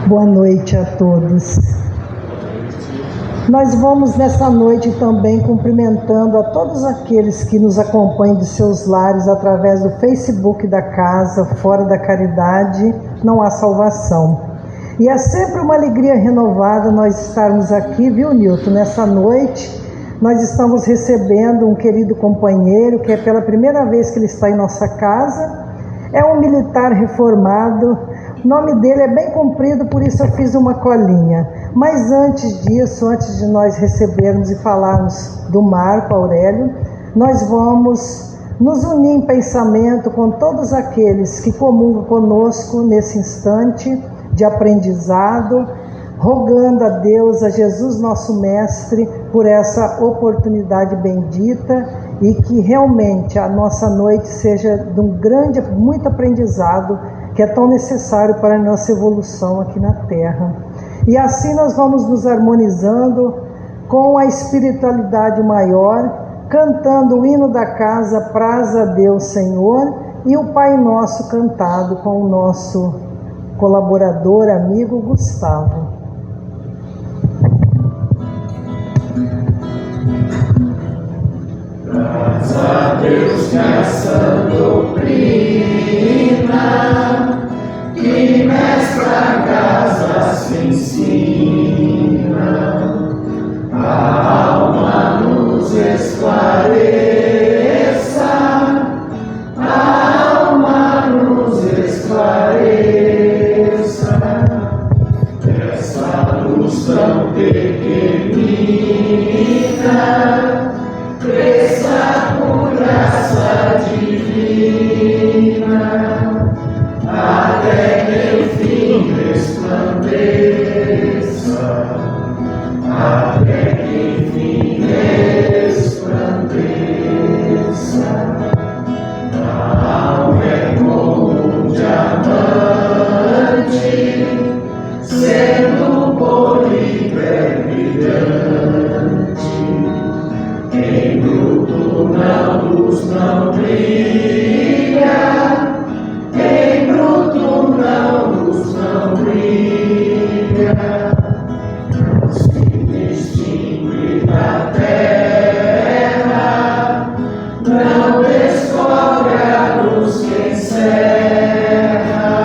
Boa noite a todos. Nós vamos nessa noite também cumprimentando a todos aqueles que nos acompanham de seus lares através do Facebook da casa, Fora da Caridade, Não Há Salvação. E é sempre uma alegria renovada nós estarmos aqui, viu, Nilton? Nessa noite nós estamos recebendo um querido companheiro que é pela primeira vez que ele está em nossa casa. É um militar reformado. O nome dele é bem comprido, por isso eu fiz uma colinha. Mas antes disso, antes de nós recebermos e falarmos do Marco Aurélio, nós vamos nos unir em pensamento com todos aqueles que comungam conosco nesse instante de aprendizado, rogando a Deus, a Jesus nosso Mestre, por essa oportunidade bendita e que realmente a nossa noite seja de um grande, muito aprendizado que é tão necessário para a nossa evolução aqui na Terra. E assim nós vamos nos harmonizando com a espiritualidade maior, cantando o hino da casa, Praz a Deus Senhor, e o Pai Nosso cantado com o nosso colaborador, amigo Gustavo. Praz a Deus que a sã doutrina que nesta casa se ensina, a alma nos esclareça, a alma nos esclareça, essa luz tão pequenina, cresça por graça divina, até que enfim resplandeça, até que enfim resplandeça. A alma é como um diamante, sendo poliper brilhante, em bruto na luz não brilha, em bruto na luz não brilha, não se distingue da terra, não descobre a luz que encerra,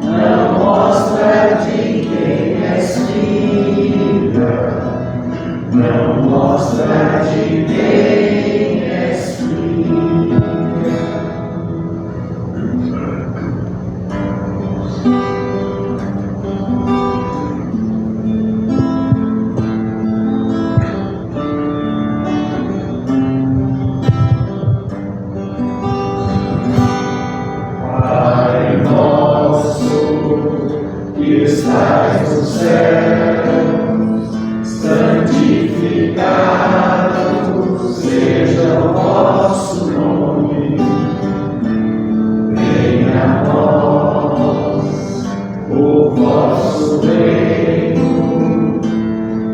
não mostra de quem és filha, não mostra de quem és filha. Pai nosso que estás no céu, santificado seja o vosso nome, venha a nós o vosso reino,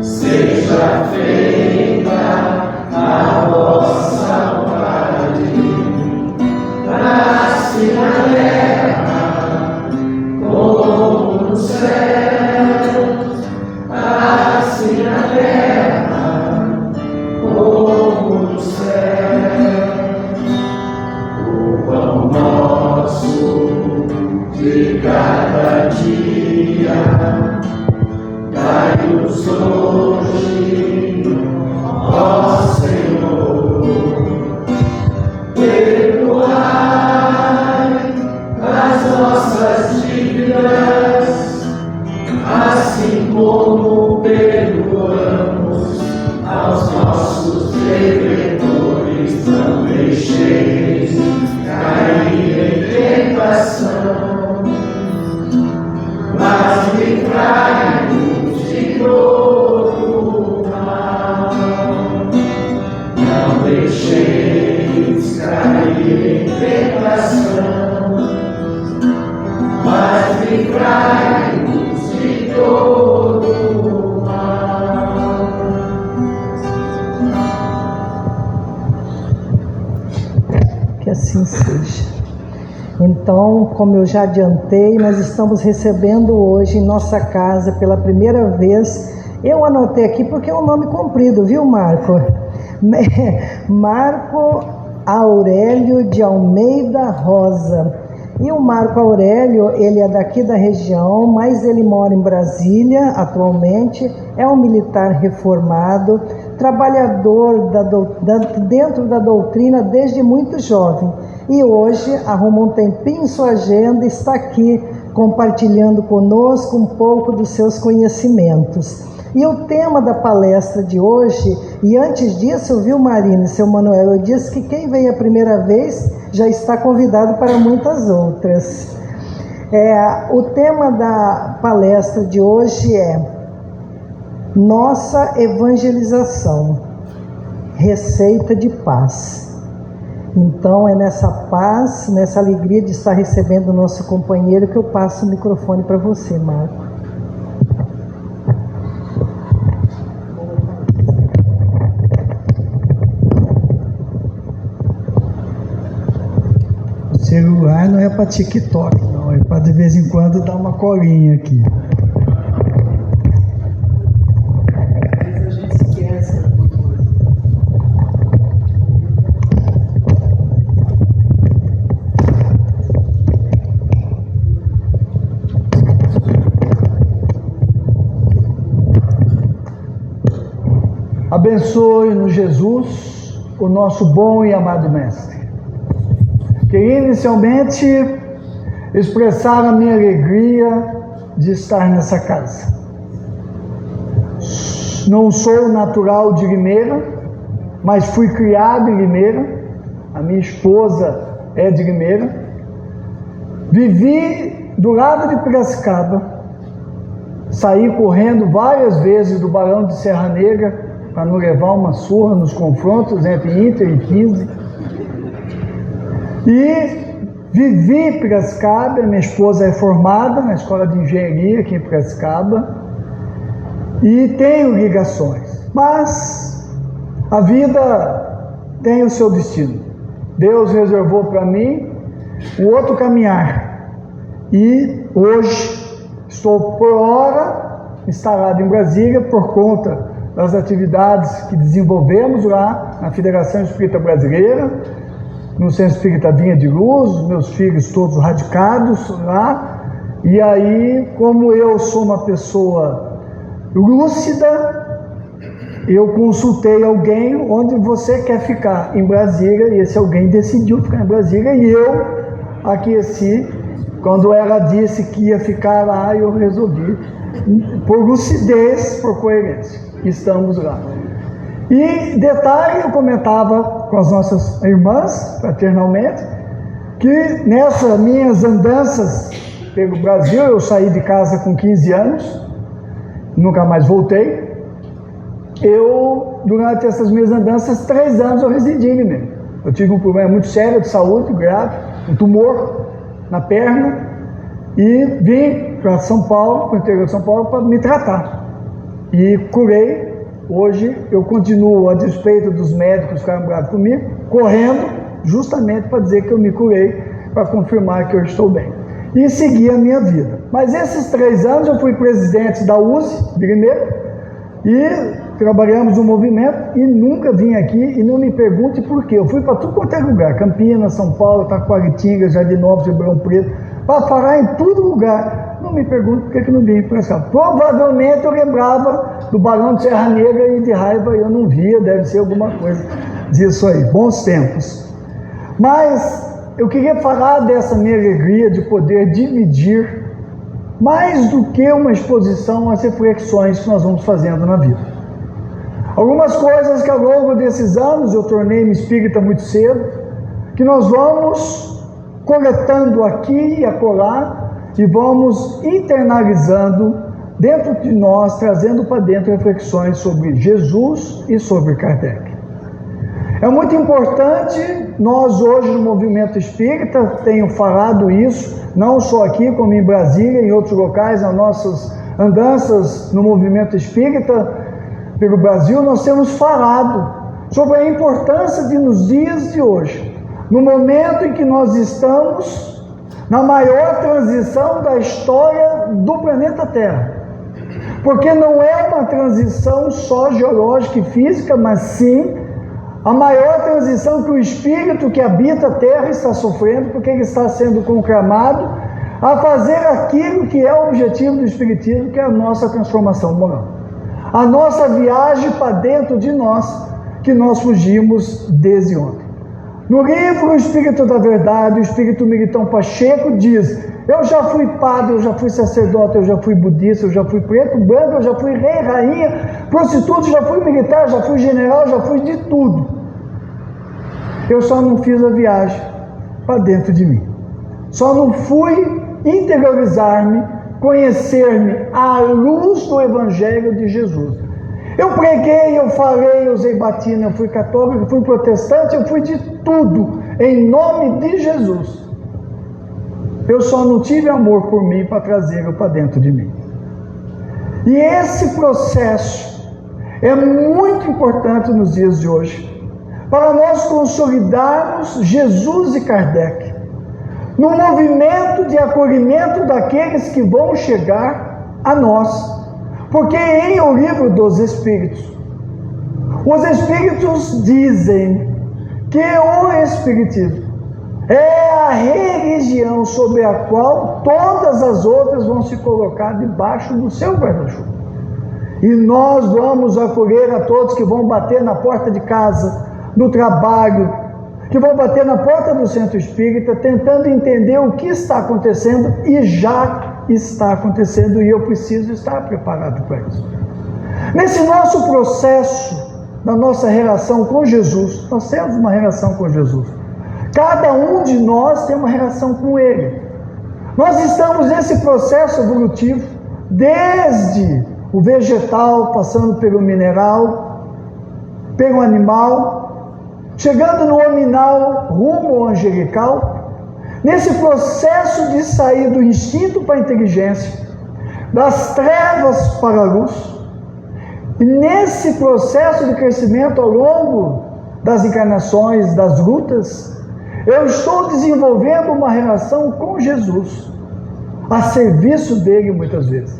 seja feita a vossa vontade, assim na terra como no céu, assim na terra como no céu. O pão nosso de cada dia dai-nos hoje, ó Senhor. Perdoai as nossas dívidas, assim como perdoamos aos nossos devedores. Não deixeis cair em tentação, mas livrai-nos de todo mal. Não deixeis cair em tentação, mas livrai-nos de todo mal. Que assim seja. Então, Então, como eu já adiantei, nós estamos recebendo hoje em nossa casa pela primeira vez. Eu anotei aqui porque é um nome comprido, viu, Marco? Marco Aurélio de Almeida Rosa. E o Marco Aurélio, ele é daqui da região, mas ele mora em Brasília atualmente, é um militar reformado, trabalhador dentro da doutrina desde muito jovem. E hoje arruma um tempinho em sua agenda e está aqui compartilhando conosco um pouco dos seus conhecimentos. E o tema da palestra de hoje, e antes disso, viu, Marina e seu Manuel, eu disse que quem veio a primeira vez já está convidado para muitas outras. O tema da palestra de hoje é Nossa Evangelização, Receita de Paz. Então é nessa paz, nessa alegria de estar recebendo o nosso companheiro que eu passo o microfone para você, Marco. O celular não é para TikTok, não, é para de vez em quando dar uma colinha aqui. Às vezes a gente esquece alguma coisa. Abençoe-nos, Jesus, o nosso bom e amado Mestre. Queria inicialmente expressar a minha alegria de estar nessa casa. Não sou natural de Limeira, mas fui criado em Limeira. A minha esposa é de Limeira. Vivi do lado de Piracicaba. Saí correndo várias vezes do Barão de Serra Negra para não levar uma surra nos confrontos entre Inter e 15. E vivi em Piracicaba. Minha esposa é formada na Escola de Engenharia aqui em Piracicaba e tenho ligações, mas a vida tem o seu destino. Deus reservou para mim o outro caminhar e hoje estou por hora instalado em Brasília por conta das atividades que desenvolvemos lá na Federação Espírita Brasileira, no Centro Espírita Vinha de Luz, meus filhos todos radicados lá. E aí, como eu sou uma pessoa lúcida, eu consultei alguém onde você quer ficar, em Brasília, e esse alguém decidiu ficar em Brasília, e eu aqueci. Quando ela disse que ia ficar lá, eu resolvi, por lucidez, por coerência. Estamos lá. E detalhe, eu comentava com as nossas irmãs, fraternalmente, que nessas minhas andanças pelo Brasil, eu saí de casa com 15 anos, nunca mais voltei. Durante essas minhas andanças, 3 anos eu residi em Limeira. Eu tive um problema muito sério de saúde, grave, um tumor na perna, e vim para São Paulo, para o interior de São Paulo, para me tratar. E curei. Hoje eu continuo, a despeito dos médicos que ficaram bravos comigo, correndo justamente para dizer que eu me curei, para confirmar que eu estou bem. E segui a minha vida. Mas esses 3 anos eu fui presidente da USE de Limeira e trabalhamos no movimento e nunca vim aqui, e não me pergunte por quê. Eu fui para tudo quanto é lugar, Campinas, São Paulo, Taquaritinga, Jardinópolis, Ribeirão Preto, para parar em todo lugar. Não me pergunte por que não vim para cá. Provavelmente eu lembrava do Barão de Serra Negra e de raiva eu não via, deve ser alguma coisa disso aí. Bons tempos. Mas eu queria falar dessa minha alegria de poder dividir, mais do que uma exposição, as reflexões que nós vamos fazendo na vida. Algumas coisas que ao longo desses anos, eu tornei-me espírita muito cedo, que nós vamos coletando aqui e acolá, e vamos internalizando dentro de nós, trazendo para dentro reflexões sobre Jesus e sobre Kardec. É muito importante, nós hoje no movimento espírita, tenho falado isso, não só aqui, como em Brasília, em outros locais, nas nossas andanças no movimento espírita pelo Brasil, nós temos falado sobre a importância de, nos dias de hoje, no momento em que nós estamos na maior transição da história do planeta Terra. Porque não é uma transição só geológica e física, mas sim a maior transição que o espírito que habita a Terra está sofrendo, porque ele está sendo conclamado a fazer aquilo que é o objetivo do Espiritismo, que é a nossa transformação moral. A nossa viagem para dentro de nós, que nós fugimos desde ontem. No livro O Espírito da Verdade, o Espírito Militão Pacheco diz: eu já fui padre, eu já fui sacerdote, eu já fui budista, eu já fui preto, branco, eu já fui rei, rainha, prostituto, já fui militar, já fui general, já fui de tudo. Eu só não fiz a viagem para dentro de mim. Só não fui interiorizar-me, conhecer-me à luz do Evangelho de Jesus. Eu preguei, eu falei, eu usei batina, eu fui católico, eu fui protestante, eu fui de tudo, em nome de Jesus. Eu só não tive amor por mim para trazê-lo para dentro de mim. E esse processo é muito importante nos dias de hoje, para nós consolidarmos Jesus e Kardec, no movimento de acolhimento daqueles que vão chegar a nós. Porque em O Livro dos Espíritos, os Espíritos dizem que o Espiritismo é a religião sobre a qual todas as outras vão se colocar debaixo do seu guarda-chuva. E nós vamos acolher a todos que vão bater na porta de casa, do trabalho, que vão bater na porta do centro espírita, tentando entender o que está acontecendo, e já está acontecendo, e eu preciso estar preparado para isso. Nesse nosso processo, da nossa relação com Jesus, nós temos uma relação com Jesus. Cada um de nós tem uma relação com Ele. Nós estamos nesse processo evolutivo, desde o vegetal, passando pelo mineral, pelo animal, chegando no hominal, rumo ao angelical, nesse processo de sair do instinto para a inteligência, das trevas para a luz, e nesse processo de crescimento ao longo das encarnações, das lutas, eu estou desenvolvendo uma relação com Jesus, a serviço dele muitas vezes.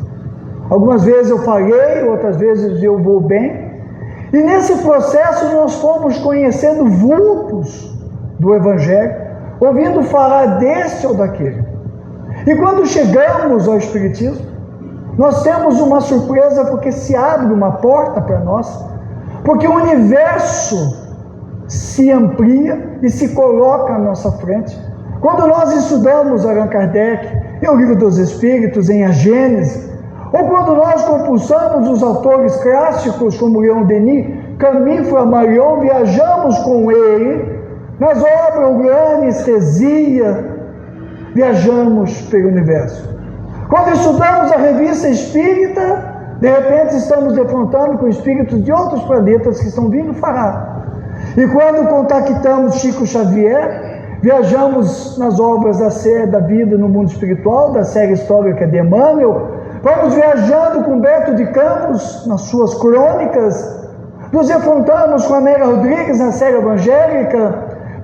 Algumas vezes eu falhei, outras vezes eu vou bem, e nesse processo nós fomos conhecendo vultos do Evangelho, ouvindo falar deste ou daquele. E quando chegamos ao Espiritismo, nós temos uma surpresa, porque se abre uma porta para nós, porque o universo se amplia e se coloca à nossa frente. Quando nós estudamos Allan Kardec, em O Livro dos Espíritos, em A Gênese, ou quando nós compulsamos os autores clássicos como Leon Denis, Camille Flammarion, viajamos com ele nas obras O Grande Anestesia, viajamos pelo universo. Quando estudamos a Revista Espírita, de repente estamos defrontando com espíritos de outros planetas que estão vindo falar. E quando contactamos Chico Xavier, viajamos nas obras da série da vida no mundo espiritual, da série histórica de Emmanuel. Vamos viajando com Humberto de Campos nas suas crônicas, nos defrontamos com Amélia Rodrigues na série evangélica,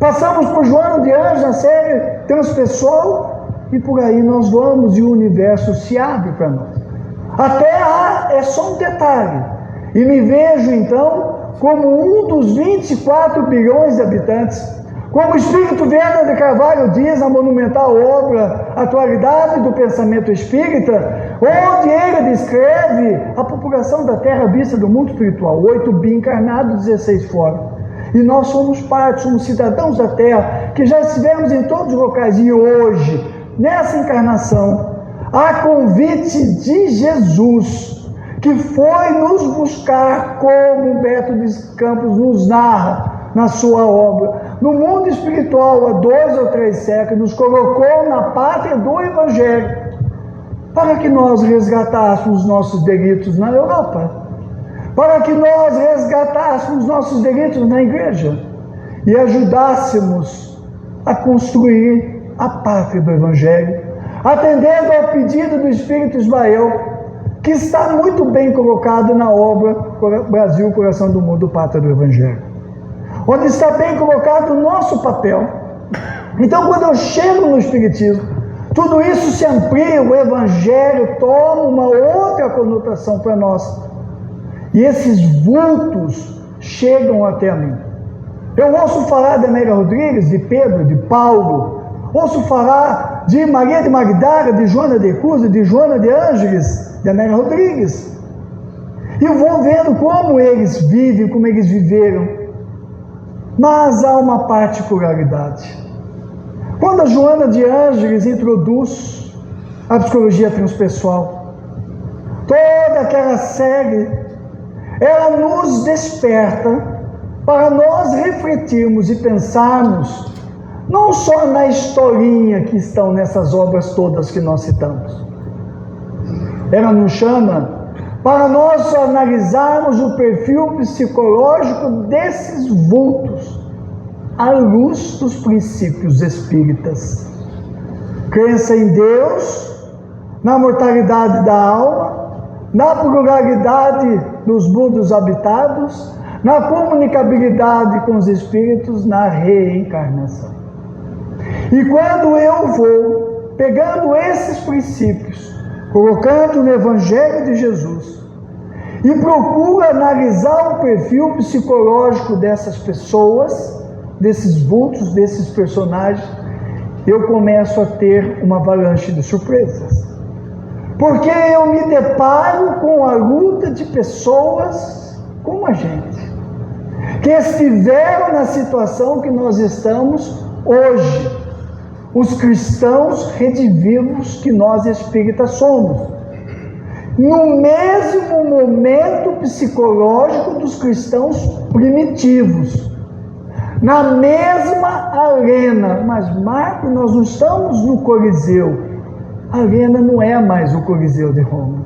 passamos por Joana de Anjos na série transpessoal, e por aí nós vamos, e o universo se abre para nós. A Terra é só um detalhe, e me vejo então como um dos 24 bilhões de habitantes. Como o Espírito Werner de Carvalho diz na monumental obra Atualidade do Pensamento Espírita, onde ele descreve a população da Terra vista do mundo espiritual, 8 bi encarnados, 16 fora. E nós somos parte, somos cidadãos da Terra, que já estivemos em todos os locais, e hoje, nessa encarnação, a convite de Jesus, que foi nos buscar, como Humberto de Campos nos narra na sua obra, no mundo espiritual há 2 ou 3 séculos, nos colocou na pátria do Evangelho, para que nós resgatássemos nossos delitos na Europa, para que nós resgatássemos nossos delitos na igreja e ajudássemos a construir a pátria do Evangelho, atendendo ao pedido do Espírito Ismael, que está muito bem colocado na obra Brasil, Coração do Mundo, Pátria do Evangelho, onde está bem colocado o nosso papel. Então, quando eu chego no Espiritismo, Tudo isso se amplia, o Evangelho toma uma outra conotação para nós. E esses vultos chegam até mim. Eu ouço falar de Amélia Rodrigues, de Pedro, de Paulo. Ouço falar de Maria de Magdala, de Joana de Cusa, de Joana de Ângeles, de Amélia Rodrigues. E eu vou vendo como eles vivem, como eles viveram. Mas há uma particularidade. Quando a Joana de Ângeles introduz a psicologia transpessoal, toda aquela série, ela nos desperta para nós refletirmos e pensarmos não só na historinha que estão nessas obras todas que nós citamos. Ela nos chama para nós analisarmos o perfil psicológico desses vultos à luz dos princípios espíritas. Crença em Deus, na mortalidade da alma, na pluralidade dos mundos habitados, na comunicabilidade com os espíritos, na reencarnação. E quando eu vou pegando esses princípios, colocando no Evangelho de Jesus, e procuro analisar o perfil psicológico dessas pessoas, desses vultos, desses personagens, eu começo a ter uma avalanche de surpresas. Porque eu me deparo com a luta de pessoas como a gente, que estiveram na situação que nós estamos hoje, os cristãos redivivos que nós espíritas somos, no mesmo momento psicológico dos cristãos primitivos, na mesma arena. Mas, Marco, nós não estamos no Coliseu. A arena não é mais o Coliseu de Roma.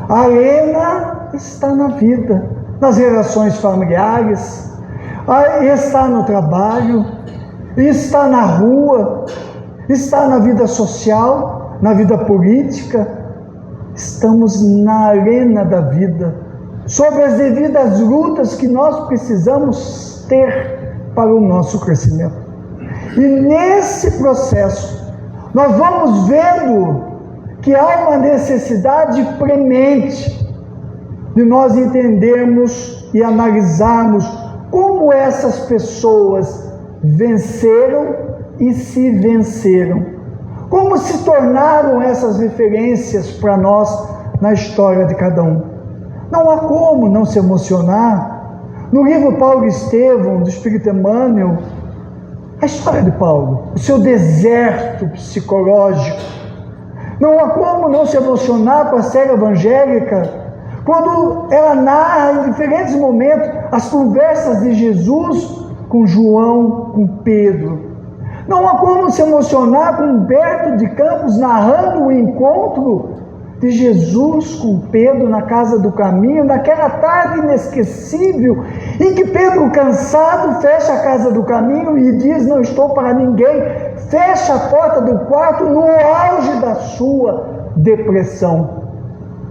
A arena está na vida, nas relações familiares, está no trabalho, está na rua, está na vida social, na vida política. Estamos na arena da vida, sobre as devidas lutas que nós precisamos ter para o nosso crescimento. E nesse processo, nós vamos vendo que há uma necessidade premente de nós entendermos e analisarmos como essas pessoas venceram e se venceram. Como se tornaram essas referências para nós na história de cada um. Não há como não se emocionar. No livro Paulo e Estevão, do Espírito Emmanuel, a história de Paulo, o seu deserto psicológico. Não há como não se emocionar com a série evangélica, quando ela narra em diferentes momentos as conversas de Jesus com João, com Pedro. Não há como se emocionar com Humberto de Campos narrando o encontro de Jesus com Pedro na casa do caminho, naquela tarde inesquecível, em que Pedro, cansado, fecha a casa do caminho e diz: não estou para ninguém, fecha a porta do quarto no auge da sua depressão,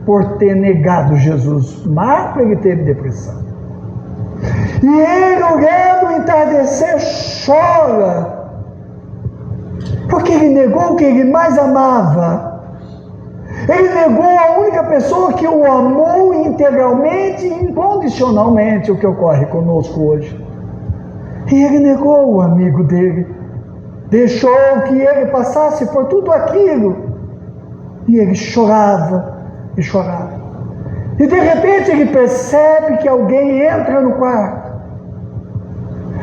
por ter negado Jesus. Marco, ele teve depressão. E ele, olhando o entardecer, chora, porque ele negou o que ele mais amava. Ele negou a única pessoa que o amou integralmente e incondicionalmente, o que ocorre conosco hoje. E ele negou o amigo dele, deixou que ele passasse por tudo aquilo, e ele chorava e chorava. E de repente ele percebe que alguém entra no quarto.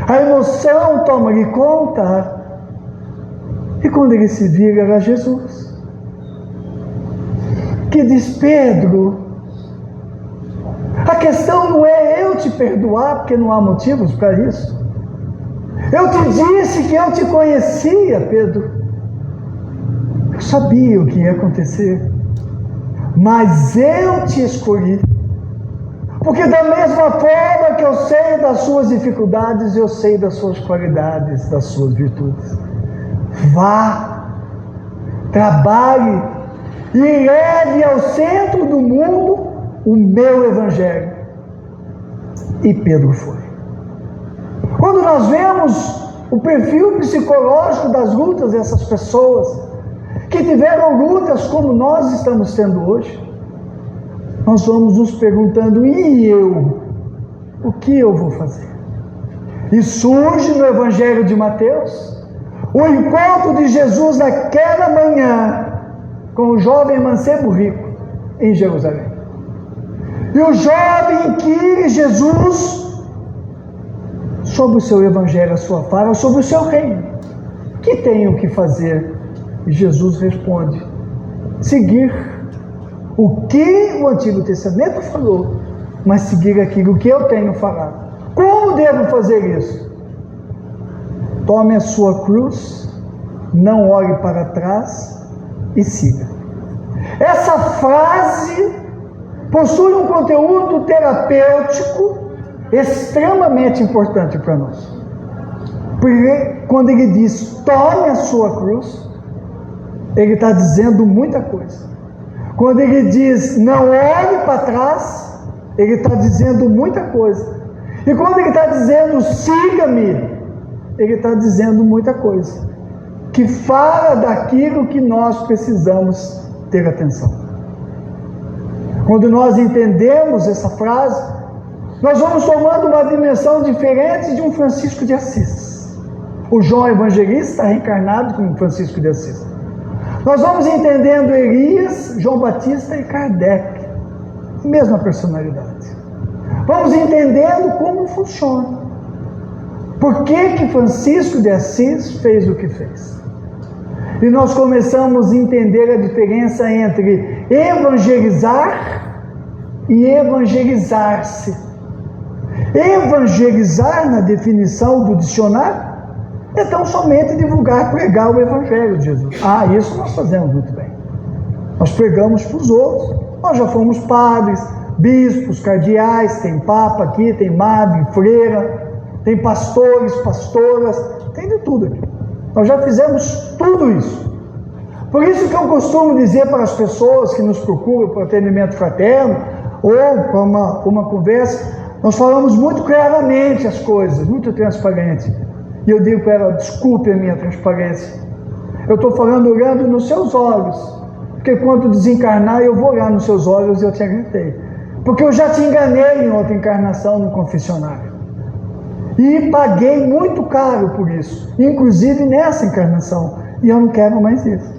A emoção toma-lhe conta, e quando ele se vira, era Jesus. Que diz: Pedro, a questão não é eu te perdoar, porque não há motivos para isso. Eu te disse que eu te conhecia, Pedro. Eu sabia o que ia acontecer, mas eu te escolhi. Porque da mesma forma que eu sei das suas dificuldades, eu sei das suas qualidades, das suas virtudes. Vá, trabalhe e leve ao centro do mundo o meu Evangelho. E Pedro foi. Quando nós vemos o perfil psicológico das lutas dessas pessoas, que tiveram lutas como nós estamos tendo hoje, nós vamos nos perguntando: e eu? O que eu vou fazer? E surge no Evangelho de Mateus o encontro de Jesus naquela manhã com o jovem mancebo rico em Jerusalém. E o jovem inquire Jesus sobre o seu evangelho, a sua fala, sobre o seu reino. O que tenho que fazer? E Jesus responde: seguir o que o Antigo Testamento falou, mas seguir aquilo que eu tenho falado. Como devo fazer isso? Tome a sua cruz, não olhe para trás e siga. Essa frase possui um conteúdo terapêutico extremamente importante para nós. Porque quando ele diz tome a sua cruz, ele está dizendo muita coisa. Quando ele diz não olhe para trás, ele está dizendo muita coisa. E quando ele está dizendo siga-me, ele está dizendo muita coisa, que fala daquilo que nós precisamos ter atenção. Quando nós entendemos essa frase, nós vamos tomando uma dimensão diferente de um Francisco de Assis. O João Evangelista reencarnado como Francisco de Assis. Nós vamos entendendo Elias, João Batista e Kardec, mesma personalidade. Vamos entendendo como funciona. Por que Francisco de Assis fez o que fez? E nós começamos a entender a diferença entre evangelizar e evangelizar-se. Evangelizar, na definição do dicionário, é tão somente divulgar, pregar o Evangelho de Jesus. Isso nós fazemos muito bem. Nós pregamos para os outros. Nós já fomos padres, bispos, cardeais, tem papa aqui, tem madre, freira, tem pastores, pastoras, tem de tudo aqui. Nós já fizemos tudo isso. Por isso que eu costumo dizer para as pessoas que nos procuram para atendimento fraterno ou para uma conversa, nós falamos muito claramente as coisas, muito transparente. E eu digo para ela: desculpe a minha transparência. Eu estou falando olhando nos seus olhos, porque quando desencarnar eu vou olhar nos seus olhos e eu te aguentei. Porque eu já te enganei em outra encarnação no confessionário. E paguei muito caro por isso, inclusive nessa encarnação, e eu não quero mais isso.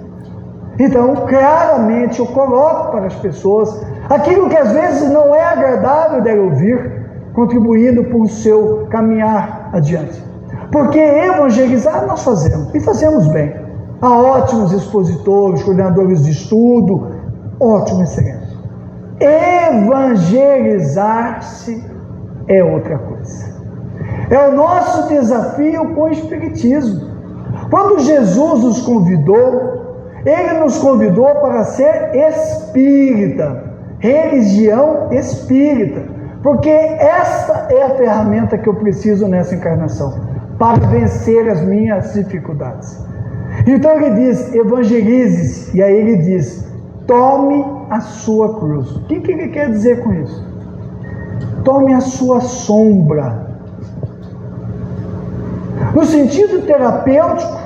Então, claramente, eu coloco para as pessoas aquilo que às vezes não é agradável dela ouvir, contribuindo para o seu caminhar adiante. Porque evangelizar nós fazemos, e fazemos bem. Há ótimos expositores, coordenadores de estudo, ótimo, excelente. Evangelizar-se é outra coisa. É o nosso desafio com o Espiritismo. Quando Jesus nos convidou, Ele nos convidou para ser espírita, religião espírita, porque esta é a ferramenta que eu preciso nessa encarnação, para vencer as minhas dificuldades. Então Ele diz, evangelize-se, e aí Ele diz, tome a sua cruz. O que Ele quer dizer com isso? Tome a sua sombra. No sentido terapêutico,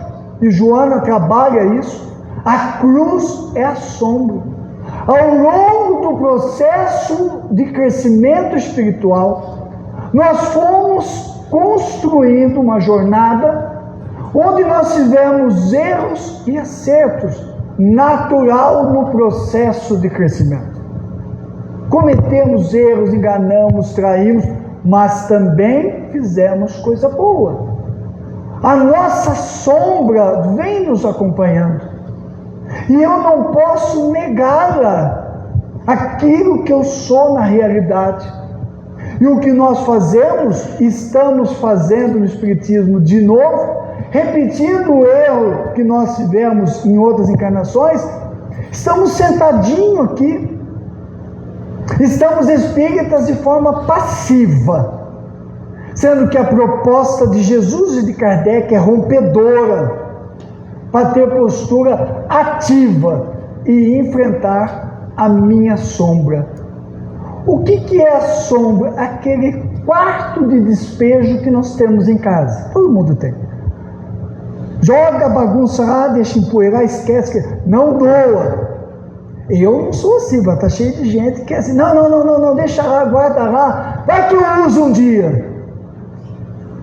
e Joana trabalha isso, a cruz é a sombra. Ao longo do processo de crescimento espiritual, nós fomos construindo uma jornada onde nós tivemos erros e acertos, natural no processo de crescimento. Cometemos erros, enganamos, traímos, mas também fizemos coisa boa. A nossa sombra vem nos acompanhando. E eu não posso negá-la, aquilo que eu sou na realidade. E o que nós fazemos, estamos fazendo no Espiritismo de novo, repetindo o erro que nós tivemos em outras encarnações, estamos sentadinhos aqui, estamos espíritas de forma passiva, sendo que a proposta de Jesus e de Kardec é rompedora, para ter postura ativa e enfrentar a minha sombra. O que é a sombra? Aquele quarto de despejo que nós temos em casa. Todo mundo tem. Joga a bagunça lá, deixa empoeirar, esquece que não doa. Eu não sou assim, mas tá cheio de gente que é assim, não, deixa lá, guarda lá, vai que eu uso um dia.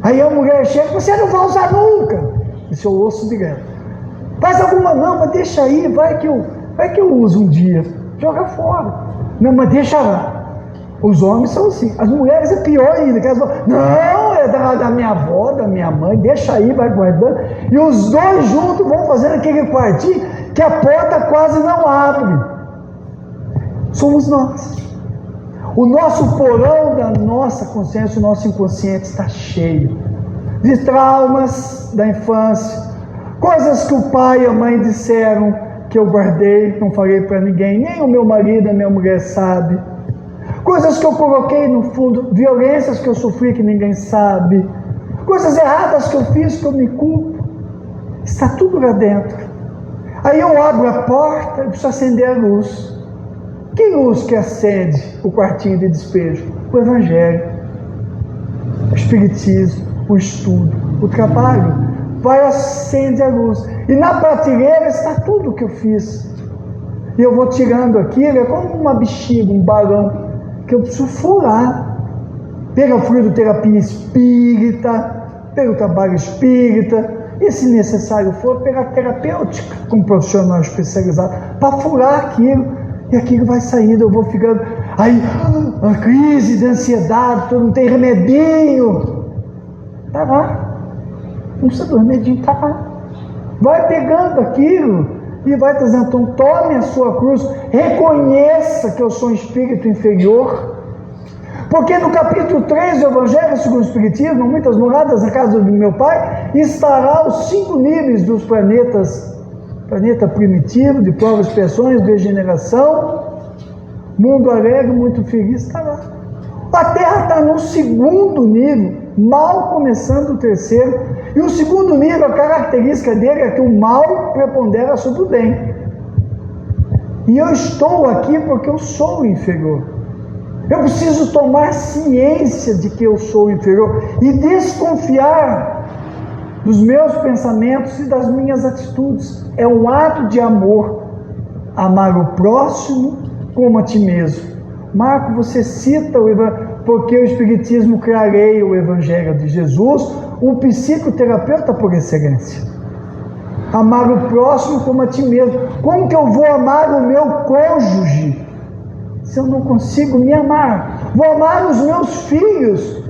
Aí a mulher chega, você não vai usar nunca. Isso eu ouço direto. Faz alguma, não, mas deixa aí, vai que eu uso um dia. Joga fora. Não, mas deixa lá. Os homens são assim. As mulheres é pior ainda. Que elas falam, não, é da minha avó, da minha mãe, deixa aí, vai guardando. E os dois juntos vão fazendo aquele quartinho que a porta quase não abre. Somos nós. O nosso porão da nossa consciência, o nosso inconsciente está cheio de traumas da infância, coisas que o pai e a mãe disseram que eu guardei, não falei para ninguém, nem o meu marido, a minha mulher sabe. Coisas que eu coloquei no fundo, violências que eu sofri que ninguém sabe, coisas erradas que eu fiz que eu me culpo. Está tudo lá dentro. Aí eu abro a porta e preciso acender a luz. Que luz que acende o quartinho de despejo? O Evangelho, o Espiritismo, o estudo, o trabalho. Vai, acende a luz. E na prateleira está tudo que eu fiz. E eu vou tirando aquilo, é como uma bexiga, um balão, que eu preciso furar. Pega a fluidoterapia espírita, pega o trabalho espírita, e se necessário for, pega a terapêutica, com um profissional especializado, para furar aquilo. E aquilo vai saindo, eu vou ficando, aí, a crise de ansiedade, tu não tem remedinho. Tá lá. Não precisa do remedinho, tá lá. Vai pegando aquilo e vai trazendo. Então, tome a sua cruz, reconheça que eu sou um espírito inferior. Porque no capítulo 3 do Evangelho segundo o Espiritismo, muitas moradas na casa do meu pai, estará os 5 níveis dos planetas. Planeta primitivo, de provas, expiações, degeneração, mundo alegre, muito feliz, está lá. A Terra está no 2º nível, mal começando o 3º. E o 2º nível, a característica dele é que o mal prepondera sobre o bem. E eu estou aqui porque eu sou o inferior. Eu preciso tomar ciência de que eu sou o inferior e desconfiar dos meus pensamentos e das minhas atitudes. É um ato de amor, amar o próximo como a ti mesmo. Marco, você cita o Evangelho, porque o Espiritismo clareia o Evangelho de Jesus, um psicoterapeuta por excelência. Amar o próximo como a ti mesmo. Como que eu vou amar o meu cônjuge se eu não consigo me amar? Vou amar os meus filhos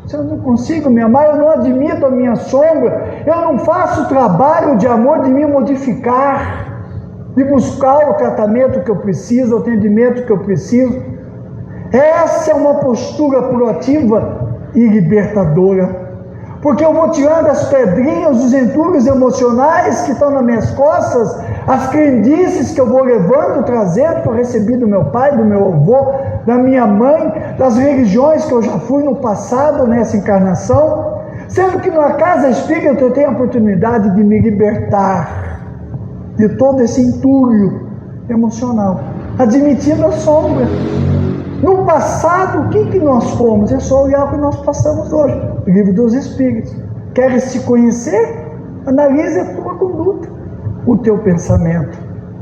se eu não consigo me amar, eu não admito a minha sombra, eu não faço o trabalho de amor de me modificar, de buscar o tratamento que eu preciso, o atendimento que eu preciso. Essa é uma postura proativa e libertadora, porque eu vou tirando as pedrinhas, os entulhos emocionais que estão nas minhas costas, as crendices que eu vou levando, trazendo, que eu recebi do meu pai, do meu avô, da minha mãe, das religiões que eu já fui no passado, nessa encarnação, sendo que na casa espírita eu tenho a oportunidade de me libertar de todo esse entulho emocional, admitindo a sombra. No passado, o que nós fomos? É só olhar o que nós passamos hoje. O Livro dos Espíritos. Queres se conhecer? Analise a tua conduta, o teu pensamento,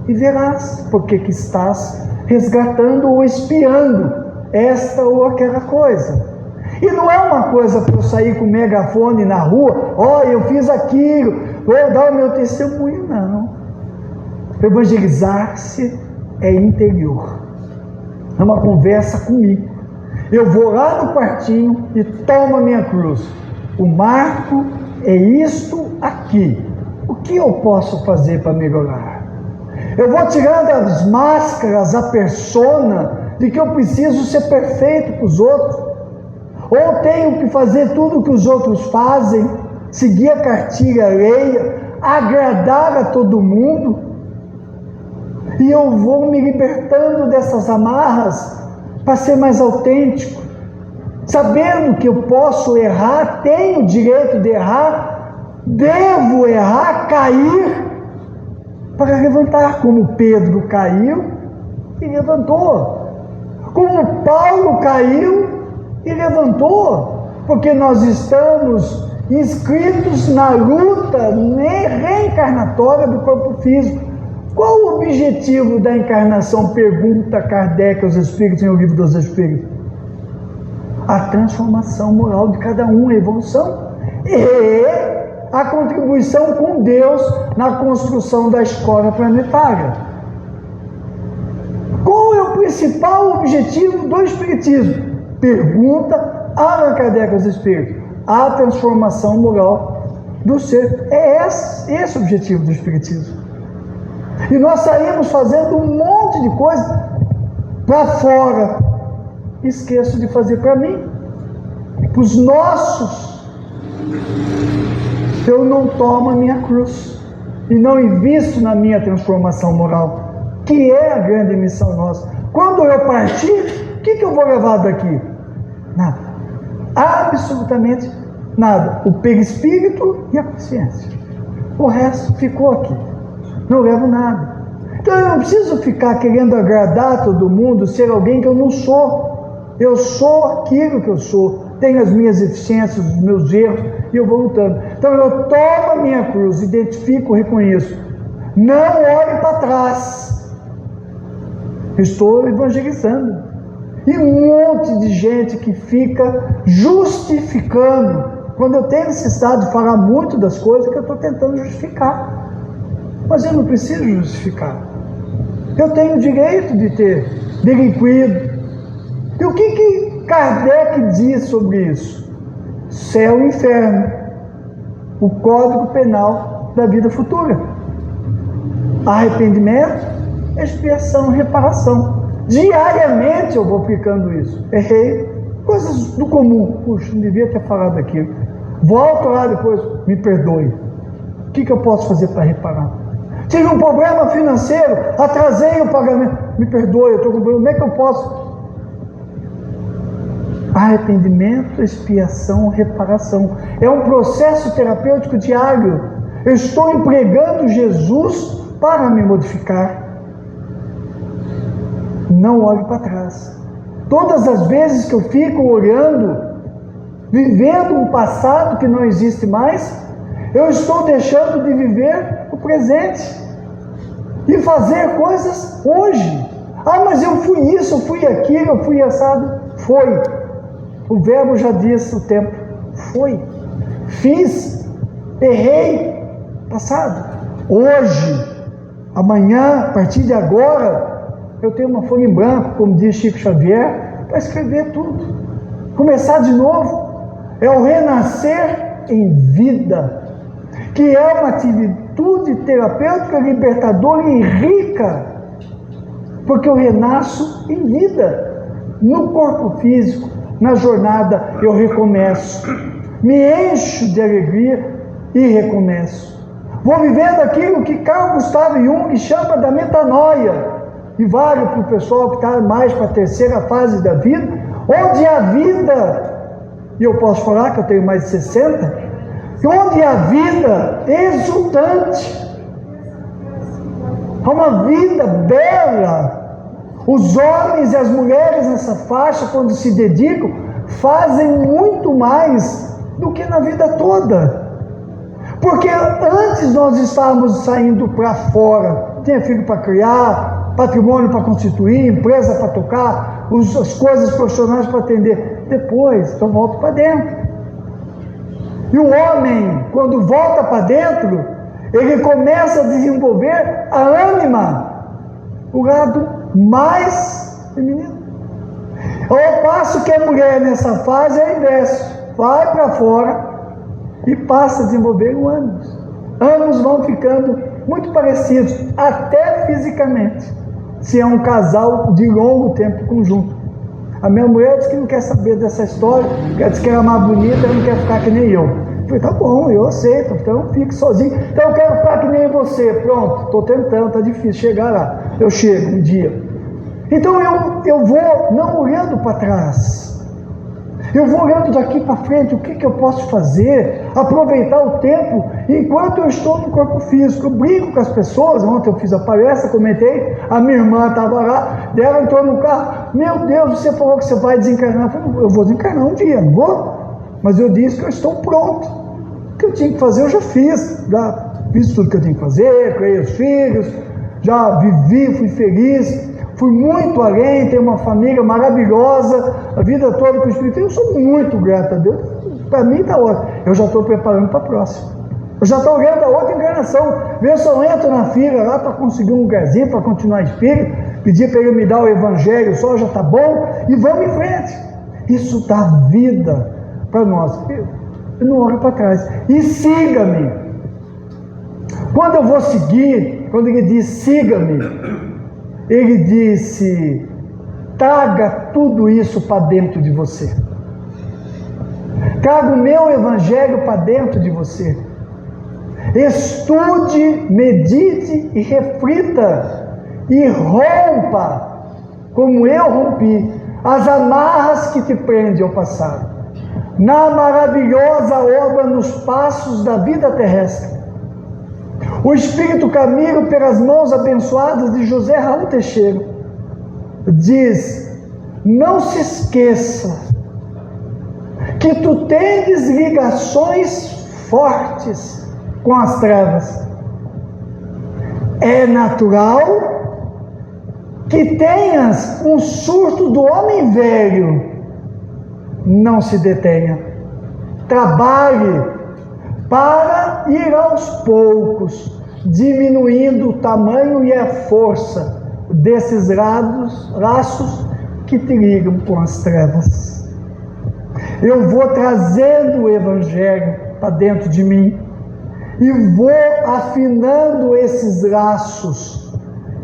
e verás por que estás resgatando ou espiando esta ou aquela coisa. E não é uma coisa para eu sair com o megafone na rua, eu fiz aquilo, vou dar o meu testemunho, não. Evangelizar-se é interior. É uma conversa comigo. Eu vou lá no quartinho e tomo a minha cruz. O marco é isto aqui. O que eu posso fazer para melhorar? Eu vou tirando as máscaras, a persona de que eu preciso ser perfeito para os outros, ou tenho que fazer tudo o que os outros fazem, seguir a cartilha alheia, agradar a todo mundo, e eu vou me libertando dessas amarras para ser mais autêntico, sabendo que eu posso errar, tenho o direito de errar, devo errar, cair, para levantar, como Pedro caiu e levantou, como Paulo caiu e levantou, porque nós estamos inscritos na luta reencarnatória do corpo físico. Qual o objetivo da encarnação? Pergunta Kardec aos Espíritos em O Livro dos Espíritos. A transformação moral de cada um, a evolução. E a contribuição com Deus na construção da escola planetária. Qual é o principal objetivo do Espiritismo? Pergunta Allan Kardec aos Espíritos. A transformação moral do ser. É esse o objetivo do Espiritismo. E nós saímos fazendo um monte de coisa para fora. Esqueço de fazer para mim, para os nossos. Eu não tomo a minha cruz e não invisto na minha transformação moral, que é a grande missão nossa. Quando eu partir, o que eu vou levar daqui? Nada. Absolutamente nada. O perispírito e a consciência. O resto ficou aqui. Não levo nada. Então eu não preciso ficar querendo agradar todo mundo, ser alguém que eu não sou. Eu sou aquilo que eu sou. Tenho as minhas eficiências, os meus erros, e eu vou lutando. Então eu tomo a minha cruz, identifico, reconheço. Não olho para trás. Estou evangelizando. E um monte de gente que fica justificando. Quando eu tenho necessidade de falar muito das coisas que eu estou tentando justificar. Mas eu não preciso justificar. Eu tenho o direito de ter delinquido. E o que Kardec diz sobre isso? Céu e inferno. O Código Penal da vida futura. Arrependimento, expiação, reparação. Diariamente eu vou aplicando isso. Errei. Coisas do comum. Puxa, não devia ter falado aquilo. Volto lá depois, me perdoe. O que eu posso fazer para reparar? Tive um problema financeiro, atrasei o pagamento. Me perdoe, eu estou com problema. Como é que eu posso? Arrependimento, expiação, reparação. É um processo terapêutico diário. Eu estou empregando Jesus para me modificar. Não olho para trás. Todas as vezes que eu fico olhando, vivendo um passado que não existe mais, eu estou deixando de viver o presente e fazer coisas hoje. Ah, mas eu fui isso, eu fui aquilo, eu fui assado. Foi. O verbo já disse o tempo. Foi. Fiz. Errei. Passado. Hoje. Amanhã, a partir de agora, eu tenho uma folha em branco, como diz Chico Xavier, para escrever tudo. Começar de novo. É o renascer em vida, que é uma atitude terapêutica, libertadora e rica, porque eu renasço em vida, no corpo físico, na jornada eu recomeço, me encho de alegria e recomeço. Vou vivendo aquilo que Carl Gustav Jung chama da metanoia, e vale para o pessoal que está mais para a terceira fase da vida, onde a vida, e eu posso falar que eu tenho mais de 60, onde a vida exultante, é uma vida bela. Os homens e as mulheres nessa faixa, quando se dedicam, fazem muito mais do que na vida toda. Porque antes nós estávamos saindo para fora, tinha filho para criar, patrimônio para constituir, empresa para tocar, as coisas profissionais para atender. Depois, eu volto para dentro. E o homem, quando volta para dentro, ele começa a desenvolver a ânima, o lado mais feminino. Ao passo que a mulher nessa fase é o inverso, vai para fora e passa a desenvolver o ânus. Ambos vão ficando muito parecidos, até fisicamente, se é um casal de longo tempo conjunto. A minha mulher disse que não quer saber dessa história, quer dizer que ela é mais bonita, ela não quer ficar que nem eu. Eu falei, tá bom, eu aceito, então eu fico sozinho. Então eu quero ficar que nem você, pronto, estou tentando, está difícil chegar lá. Eu chego um dia. Então eu vou não olhando para trás. Eu vou olhando daqui para frente, o que eu posso fazer, aproveitar o tempo enquanto eu estou no corpo físico. Eu brinco com as pessoas, ontem eu fiz a palestra, comentei, a minha irmã estava lá, ela entrou no carro, meu Deus, você falou que você vai desencarnar. Eu falei, eu vou desencarnar um dia, não vou? Mas eu disse que eu estou pronto. que eu tinha que fazer eu já fiz tudo que eu tinha que fazer, criei os filhos, já vivi, fui feliz, fui muito além, tenho uma família maravilhosa, a vida toda com o Espírito. Eu sou muito grato a Deus, para mim está ótimo. Eu já estou preparando para a próxima. Eu já estou olhando a outra encarnação. Vê se eu entro na fila lá para conseguir um lugarzinho, para continuar espírito, pedir para ele me dar o evangelho só, já está bom, e vamos em frente. Isso dá vida para nós. Eu não olho para trás. E siga-me. Quando eu vou seguir, quando ele diz siga-me, ele disse: traga tudo isso para dentro de você. Traga o meu evangelho para dentro de você. Estude, medite e reflita e rompa, como eu rompi, as amarras que te prendem ao passado, na maravilhosa obra nos passos da vida terrestre. O Espírito Camilo, pelas mãos abençoadas de José Raul Teixeira, diz: não se esqueça que tu tens ligações fortes com as trevas. É natural que tenhas um surto do homem velho. Não se detenha. Trabalhe para ir aos poucos diminuindo o tamanho e a força desses laços que te ligam com as trevas. Eu vou trazendo o evangelho para dentro de mim e vou afinando esses laços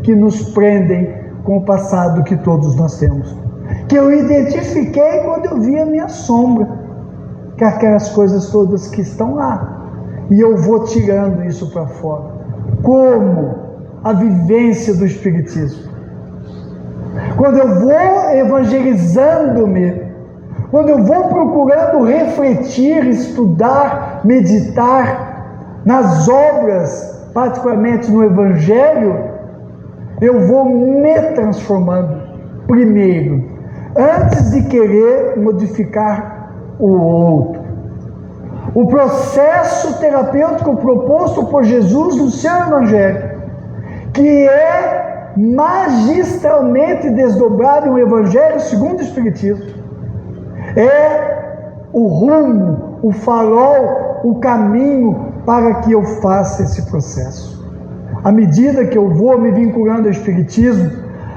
que nos prendem com o passado que todos nós temos, que eu identifiquei quando eu vi a minha sombra, que é aquelas coisas todas que estão lá, e eu vou tirando isso para fora, como a vivência do Espiritismo. Quando eu vou evangelizando-me, quando eu vou procurando refletir, estudar, meditar nas obras, particularmente no Evangelho, eu vou me transformando primeiro, antes de querer modificar o outro. O processo terapêutico proposto por Jesus no seu Evangelho, que é magistralmente desdobrado em um Evangelho segundo o Espiritismo, é o rumo, o farol, o caminho para que eu faça esse processo. À medida que eu vou me vinculando ao Espiritismo,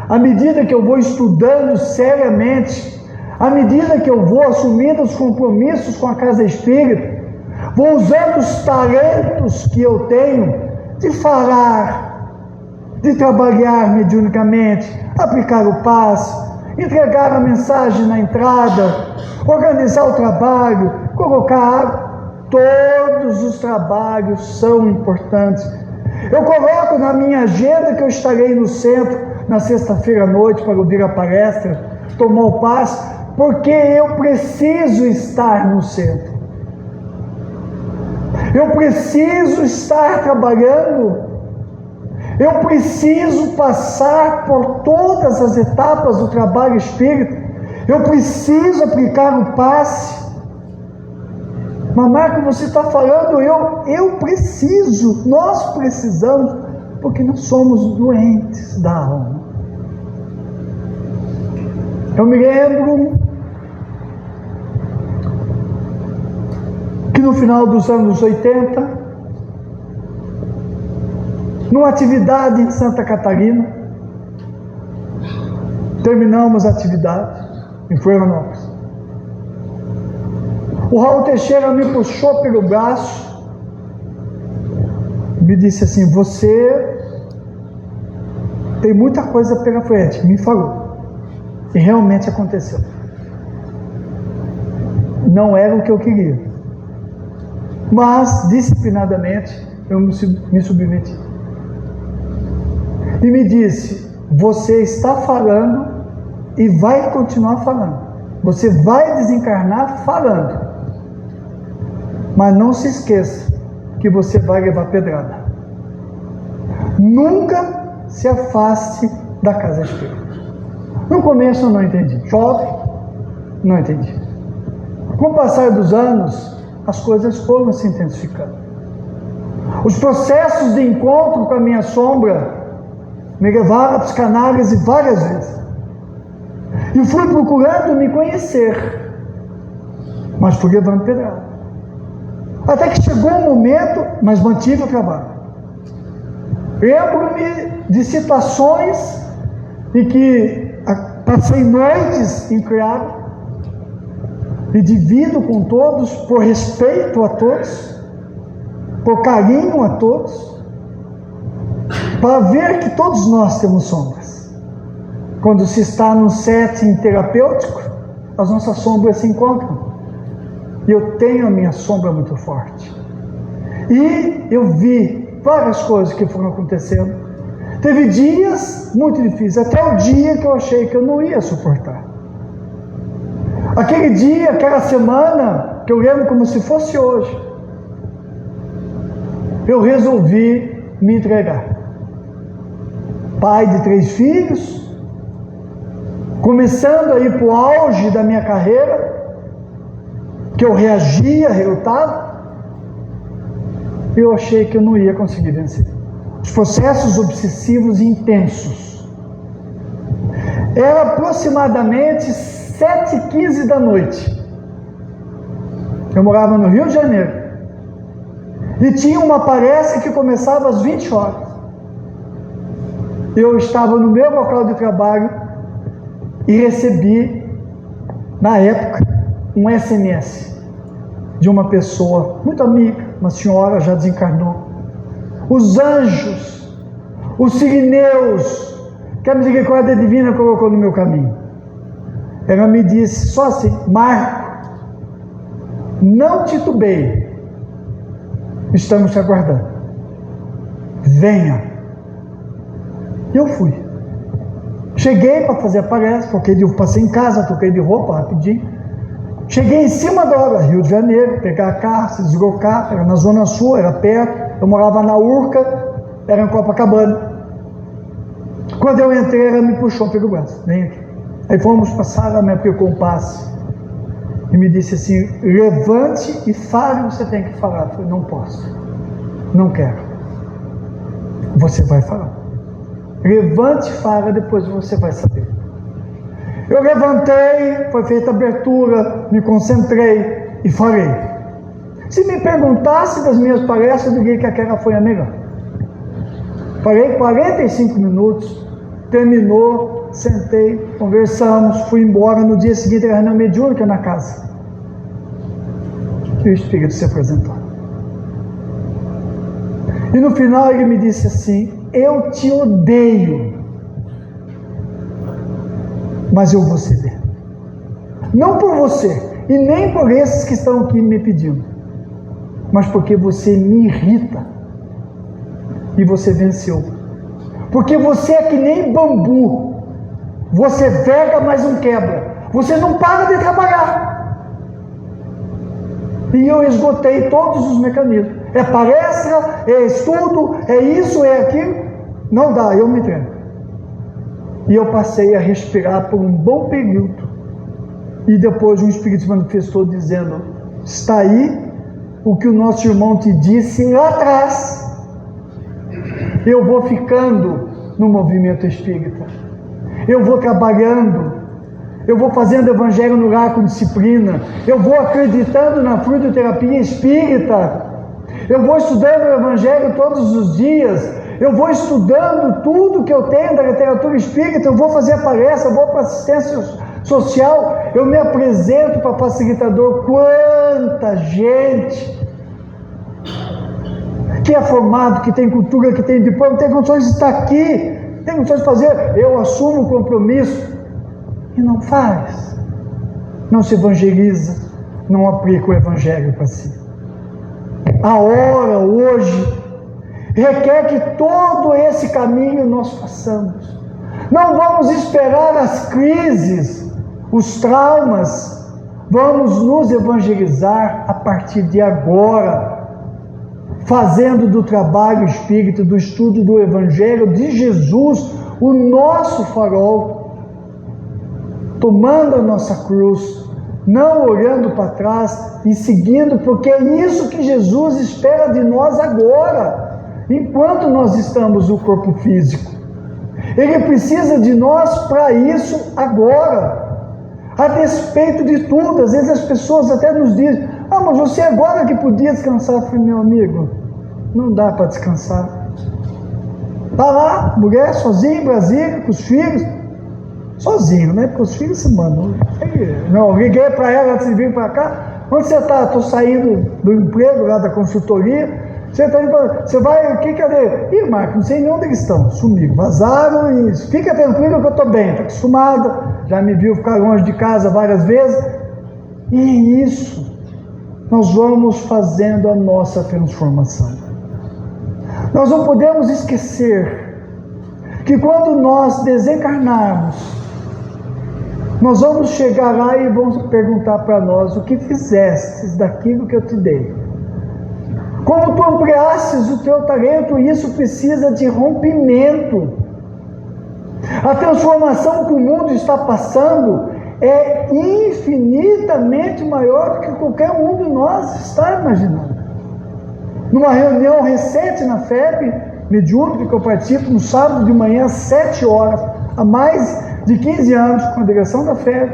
à medida que eu vou estudando seriamente, à medida que eu vou assumindo os compromissos com a Casa Espírita, vou usando os talentos que eu tenho de falar, de trabalhar mediunicamente, aplicar o passe, entregar a mensagem na entrada, organizar o trabalho, colocar água. Todos os trabalhos são importantes. Eu coloco na minha agenda que eu estarei no centro na sexta-feira à noite para ouvir a palestra, tomar o passe, porque eu preciso estar no centro. Eu preciso estar trabalhando. Eu preciso passar por todas as etapas do trabalho espírita. Eu preciso aplicar o passe. Mas Marco, você está falando, eu preciso, nós precisamos, porque nós somos doentes da alma. Eu me lembro que no final dos anos 80, numa atividade em Santa Catarina, terminamos a atividade em Florianópolis. O Raul Teixeira me puxou pelo braço, me disse assim: você tem muita coisa pela frente, me falou. E realmente aconteceu. Não era o que eu queria, mas disciplinadamente eu me submeti. E me disse: você está falando e vai continuar falando. Você vai desencarnar falando. Mas não se esqueça que você vai levar pedrada. Nunca se afaste da casa espírita. No começo eu não entendi. Jovem, não entendi. Com o passar dos anos, as coisas foram se intensificando. Os processos de encontro com a minha sombra me levaram à psicanálise várias vezes. E fui procurando me conhecer, mas fui levando pedrada. Até que chegou um momento, mas mantive o trabalho. Lembro-me de situações em que passei noites em claro e divido com todos, por respeito a todos, por carinho a todos, para ver que todos nós temos sombras. Quando se está num setting terapêutico, as nossas sombras se encontram. E eu tenho a minha sombra muito forte. E eu vi várias coisas que foram acontecendo. Teve dias muito difíceis, até o dia que eu achei que eu não ia suportar. Aquele dia, aquela semana, que eu lembro como se fosse hoje, eu resolvi me entregar. Pai de 3 filhos, começando a ir para o auge da minha carreira, que eu reagia, relutava, eu achei que eu não ia conseguir vencer. Os processos obsessivos intensos. Era aproximadamente 7h15 da noite. Eu morava no Rio de Janeiro. E tinha uma palestra que começava às 20 horas. Eu estava no meu local de trabalho e recebi, na época, um SMS de uma pessoa muito amiga, uma senhora já desencarnou. Os anjos, os sirineus, que a misericórdia divina colocou no meu caminho. Ela me disse só assim: Marco, não titubeie, estamos te aguardando, venha. E eu fui. Cheguei para fazer a palestra, passei em casa, troquei de roupa rapidinho. Cheguei em cima da hora, Rio de Janeiro, pegar carro, se deslocar, era na Zona Sul, era perto. Eu morava na Urca, era em Copacabana. Quando eu entrei, ela me puxou pelo braço, vem aqui. Aí fomos passar, ela me aplicou um passe e me disse assim: levante e fale o que você tem que falar. Eu falei: não posso, não quero. Você vai falar. Levante e fala, depois você vai saber. Eu levantei, foi feita a abertura, me concentrei e falei. Se me perguntasse das minhas palestras, eu diria que aquela foi a melhor. Falei 45 minutos, terminou, sentei, conversamos, fui embora. No dia seguinte, era reunião mediúnica na casa. E o Espírito se apresentou. E no final ele me disse assim: eu te odeio, mas eu vou ceder. Não por você, e nem por esses que estão aqui me pedindo, mas porque você me irrita. E você venceu. Porque você é que nem bambu. Você verga, mas não quebra. Você não para de trabalhar. E eu esgotei todos os mecanismos. É palestra, é estudo, é isso, é aquilo. Não dá, eu me entrego. E eu passei a respirar por um bom período. E depois o Espírito se manifestou dizendo: está aí o que o nosso irmão te disse lá atrás. Eu vou ficando no movimento espírita. Eu vou trabalhando. Eu vou fazendo evangelho no lar com disciplina. Eu vou acreditando na fluidoterapia espírita. Eu vou estudando o evangelho todos os dias. Eu vou estudando tudo que eu tenho da literatura espírita. Eu vou fazer a palestra, eu vou para assistência social. Eu me apresento para facilitador. Quanta gente que é formado, que tem cultura, que tem diploma, tem condições de estar aqui, tem condições de fazer. Eu assumo o compromisso e não faz, não se evangeliza, não aplica o evangelho para si. A hora hoje requer que todo esse caminho nós façamos. Não vamos esperar as crises, os traumas. Vamos nos evangelizar a partir de agora, fazendo do trabalho espírita, do estudo do Evangelho de Jesus, o nosso farol, tomando a nossa cruz, não olhando para trás e seguindo, porque é isso que Jesus espera de nós agora, enquanto nós estamos no corpo físico. Ele precisa de nós para isso agora, a despeito de tudo. Às vezes as pessoas até nos dizem: ah, mas você agora que podia descansar. Eu falei: meu amigo, não dá para descansar. Está lá, mulher sozinha em Brasília, com os filhos, sozinho, né? Porque os filhos se mandam. Não, liguei para ela antes de vir para cá: onde você está? Estou saindo do emprego lá da consultoria. Você está indo para... Você vai, o que cadê? Ih, Marco, não sei nem onde eles estão. Sumiram, vazaram e fica tranquilo que eu estou bem, estou acostumada, já me viu ficar longe de casa várias vezes. E isso, nós vamos fazendo a nossa transformação. Nós não podemos esquecer que quando nós desencarnarmos, nós vamos chegar lá e vamos perguntar para nós: o que fizestes daquilo que eu te dei? Como tu ampliastes o teu talento? Isso precisa de rompimento. A transformação que o mundo está passando é infinitamente maior do que qualquer um de nós está imaginando. Numa reunião recente na FEB mediúnica que eu participo, no sábado de manhã, às 7 horas, há mais de 15 anos, com a direção da FEB,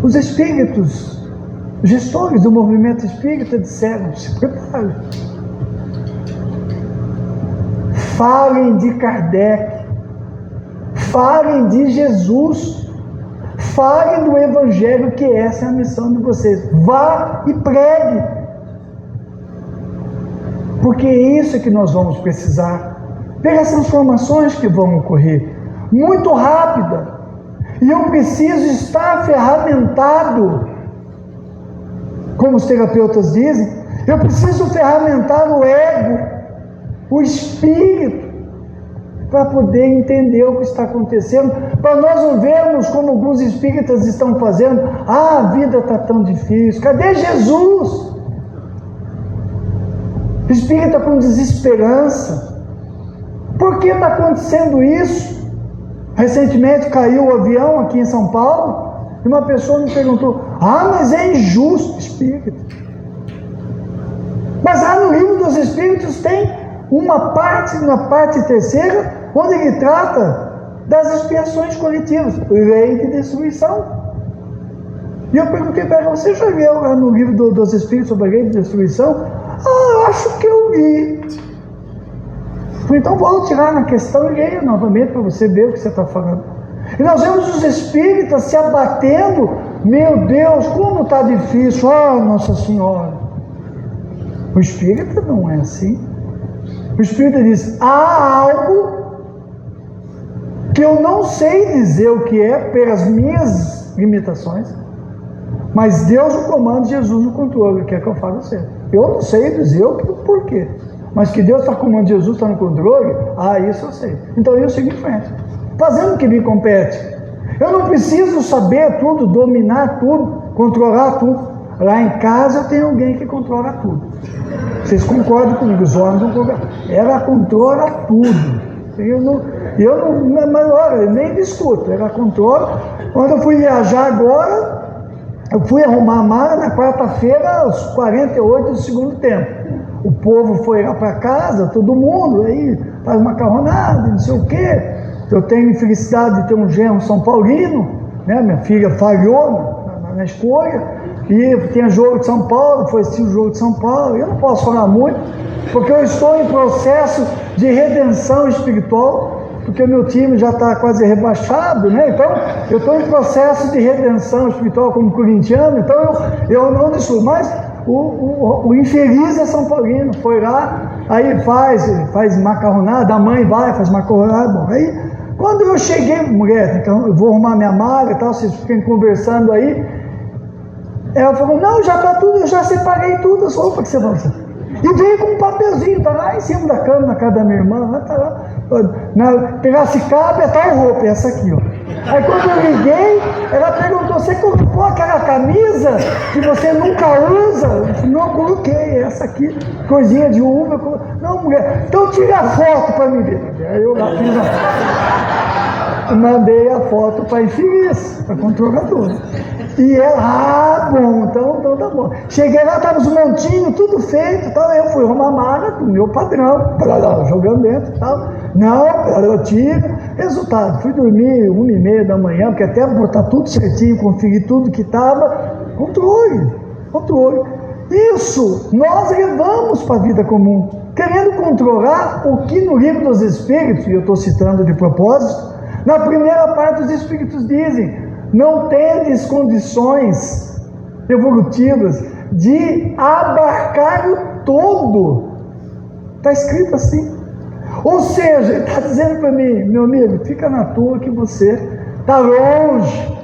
os espíritos, gestores do movimento espírita, disseram: se preparem, falem de Kardec, falem de Jesus, falem do Evangelho, que essa é a missão de vocês. Vá e pregue, porque é isso que nós vamos precisar, pelas transformações que vão ocorrer muito rápida, e eu preciso estar ferramentado. Como os terapeutas dizem, eu preciso ferramentar o ego, o espírito, para poder entender o que está acontecendo, para nós não vermos como alguns espíritas estão fazendo: ah, a vida está tão difícil, cadê Jesus? Espírita com desesperança. Por que está acontecendo isso? Recentemente caiu o avião aqui em São Paulo, e uma pessoa me perguntou: ah, mas é injusto, espírito. Mas lá no livro dos Espíritos tem uma parte, na parte terceira, onde ele trata das expiações coletivas, lei de destruição. E eu perguntei para ela: você já leu lá no livro dos Espíritos sobre a lei de destruição? Ah, eu acho que eu li. Falei: então vou tirar na questão e leia novamente para você ver o que você está falando. E nós vemos os espíritas se abatendo: meu Deus, como está difícil, oh Nossa Senhora. O espírita não é assim. O espírita diz: há algo que eu não sei dizer o que é pelas minhas limitações, mas Deus no comando, Jesus no controle, quer que eu fale certo. Eu não sei dizer o porquê, mas que Deus está comandando, Jesus está no controle, isso eu sei. Então eu sigo em frente, fazendo o que me compete. Eu não preciso saber tudo, dominar tudo, controlar tudo. Lá em casa eu tenho alguém que controla tudo. Vocês concordam comigo? Os homens não concordam. Ela controla tudo. Mas olha, eu nem discuto. Ela controla. Quando eu fui viajar agora, eu fui arrumar a mala na quarta-feira, aos 48 do segundo tempo. O povo foi lá para casa, todo mundo, aí faz macarronada, não sei o quê. Eu tenho infelicidade de ter um genro São Paulino, né? Minha filha falhou na escolha, e tinha jogo de São Paulo, foi assistir o jogo de São Paulo. Eu não posso falar muito, porque eu estou em processo de redenção espiritual, porque o meu time já está quase rebaixado, né? Então, eu estou em processo de redenção espiritual como corintiano, então eu não disso, mas o infeliz é São Paulino, foi lá, aí faz macarronada, a mãe vai, faz macarronada, bom, aí quando eu cheguei, mulher, então eu vou arrumar minha mala e tal, vocês fiquem conversando aí, ela falou: não, já está tudo, eu já separei tudo as roupas que você vai usar. E veio com um papelzinho, está lá em cima da cama, na casa da minha irmã, está lá, na Piracicaba é tal roupa, essa aqui, ó. Aí quando eu liguei, ela perguntou: você colocou aquela camisa que você nunca usa? Eu disse: não, coloquei, essa aqui, coisinha de uva. Não, mulher, então tira a foto para mim ver. Aí eu lá fiz mandei a foto para a infeliz, para a controladora. E ela, bom, então tá bom. Cheguei lá, tava os montinhos, tudo feito, tal. Eu fui arrumar a mala do meu padrão, jogando dentro e tal. Não, eu tiro. Resultado, fui dormir 1h30 da manhã, porque até botar tudo certinho, conferir tudo que estava, controle. Isso nós levamos para a vida comum, querendo controlar o que no livro dos Espíritos, e eu estou citando de propósito, na primeira parte os Espíritos dizem: não tendes condições evolutivas de abarcar o todo. Está escrito assim. Ou seja, ele está dizendo para mim: meu amigo, fica na tua que você está longe.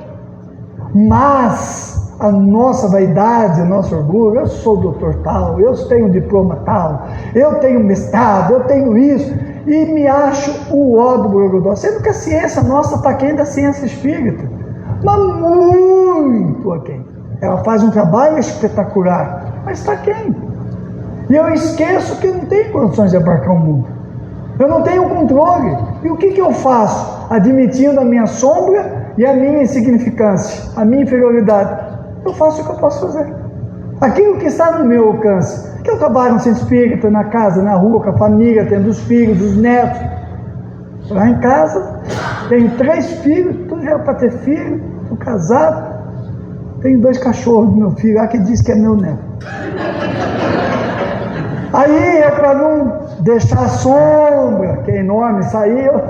Mas a nossa vaidade, o nosso orgulho, eu sou doutor tal, eu tenho diploma tal, eu tenho mestrado, eu tenho isso, e me acho o ó do Borogodó, sendo que a ciência nossa está aquém da ciência espírita, mas muito aquém. Ela faz um trabalho espetacular, mas está aquém. E eu esqueço que eu não tenho condições de abarcar o mundo. Eu não tenho controle. E o que eu faço? Admitindo a minha sombra e a minha insignificância, a minha inferioridade. Eu faço o que eu posso fazer. Aquilo que está no meu alcance. Que eu trabalho no centro espírita, na casa, na rua, com a família, tendo os filhos, os netos. Lá em casa, tenho 3 filhos, tudo já é para ter filho, estou casado. Tenho 2 cachorros do meu filho lá que diz que é meu neto. Aí, para não deixar a sombra, que é enorme, sair, eu